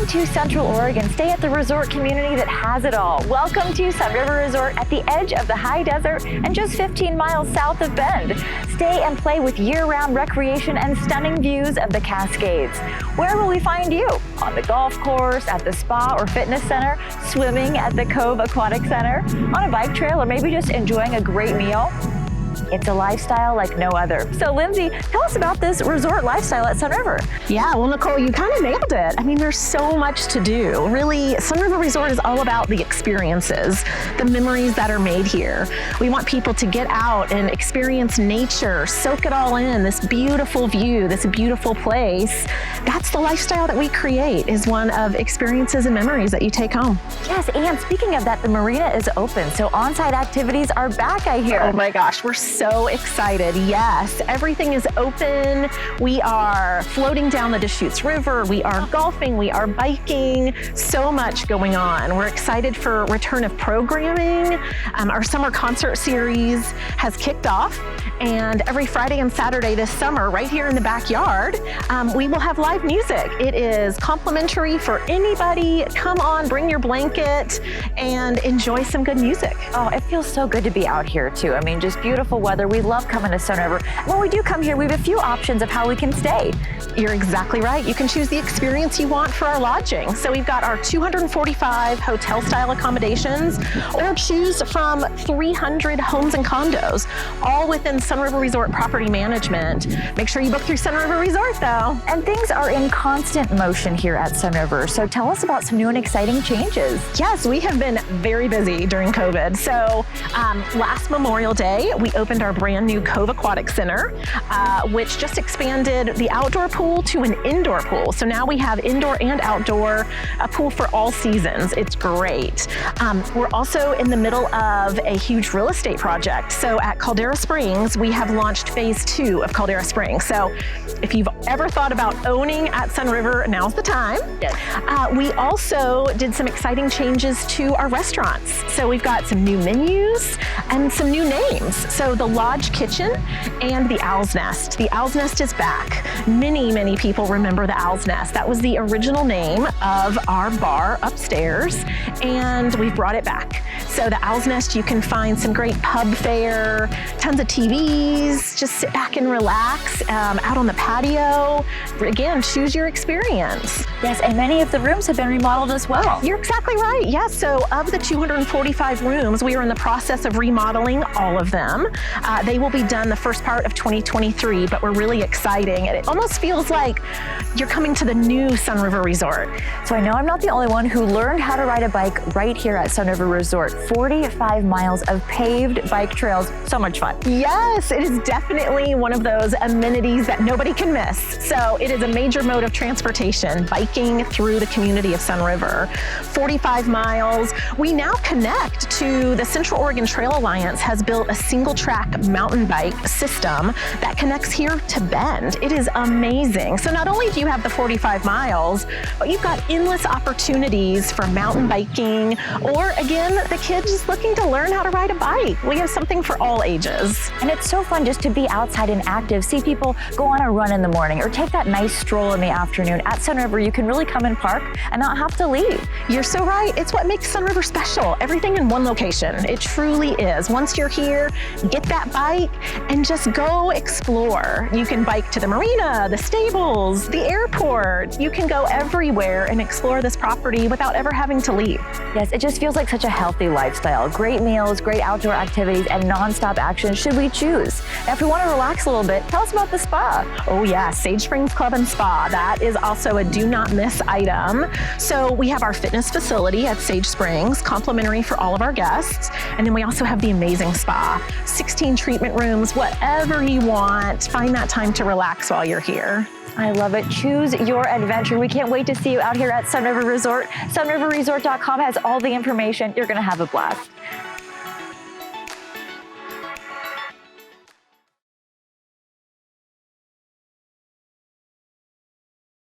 Welcome to Central Oregon. Stay at the resort community that has it all. Welcome to Sunriver Resort at the edge of the high desert and just 15 miles south of Bend. Stay and play with year-round recreation and stunning views of the Cascades. Where will we find you? On the golf course, at the spa or fitness center, swimming at the Cove Aquatic Center, on a bike trail, or maybe just enjoying a great meal? It's a lifestyle like no other. So Lindsay, tell us about this resort lifestyle at Sunriver. Yeah, well, Nicole, you kind of nailed it. I mean, there's so much to do. Really, Sunriver Resort is all about the experiences, the memories that are made here. We want people to get out and experience nature, soak it all in, this beautiful view, this beautiful place. That's the lifestyle that we create, is one of experiences and memories that you take home. Yes, and speaking of that, the marina is open, so on-site activities are back, I hear. Oh my gosh, we're so excited. Yes, everything is open. We are floating down the Deschutes River. We are golfing. We are biking. So much going on. We're excited for return of programming. Our summer concert series has kicked off, and every Friday and Saturday this summer, right here in the backyard, we will have live music. It is complimentary for anybody. Come on, bring your blanket and enjoy some good music. Oh, it feels so good to be out here too. I mean, just beautiful weather. We love coming to Sunriver. When we do come here, we have a few options of how we can stay. You're exactly right. You can choose the experience you want for our lodging. So we've got our 245 hotel style accommodations, or choose from 300 homes and condos, all within Sunriver Resort property management. Make sure you book through Sunriver Resort though. And things are in constant motion here at Sunriver. So tell us about some new and exciting changes. Yes, we have been very busy during COVID. So last Memorial Day, we opened our brand new Cove Aquatic Center, which just expanded the outdoor pool to an indoor pool. So now we have indoor and outdoor, a pool for all seasons. It's great. We're also in the middle of a huge real estate project. So at Caldera Springs, we have launched phase 2 of Caldera Springs. So if you've ever thought about owning at Sunriver, now's the time. Yes. We also did some exciting changes to our restaurants. So we've got some new menus and some new names. So the Lodge Kitchen and the Owl's Nest. The Owl's Nest is back. Many people remember the Owl's Nest. That was the original name of our bar upstairs, and we've brought it back. So the Owl's Nest, you can find some great pub fare, tons of TVs, just sit back and relax out on the patio. Again, choose your experience. Yes, and many of the rooms have been remodeled as well. You're exactly right. Yes, so of the 245 rooms, we are in the process of remodeling all of them. They will be done the first part of 2023, but we're really exciting. And it almost feels like you're coming to the new Sunriver Resort. So I know I'm not the only one who learned how to ride a bike right here at Sunriver Resort. 45 miles of paved bike trails. So much fun. Yes, it is definitely one of those amenities that nobody can miss. So it is a major mode of transportation, biking through the community of Sunriver. 45 miles. We now connect to the Central Oregon Trail Alliance has built a single track mountain bike system that connects here to Bend. It is amazing. So not only do you have the 45 miles, but you've got endless opportunities for mountain biking, or again, the kids just looking to learn how to ride a bike. We have something for all ages. And it's so fun just to be outside and active, see people go on a run in the morning or take that nice stroll in the afternoon. At Sunriver, you can really come and park and not have to leave. You're so right. It's what makes Sunriver special. Everything in one location. It truly is. Once you're here, get that bike and just go explore. You can bike to the marina, the stables, the airport. You can go everywhere and explore this property without ever having to leave. Yes, it just feels like such a healthy lifestyle. Great meals, great outdoor activities, and nonstop action should we choose. Now, if we want to relax a little bit, tell us about the spa. Oh yeah, Sage Springs Club and Spa. That is also a do not miss item. So we have our fitness facility at Sage Springs, complimentary for all of our guests. And then we also have the amazing spa, 16 treatment rooms, whatever you want. Find that time to relax while you're here. I love it. Choose your adventure. We can't wait to see you out here at Sunriver Resort. SunriverResort.com has all the information. You're going to have a blast.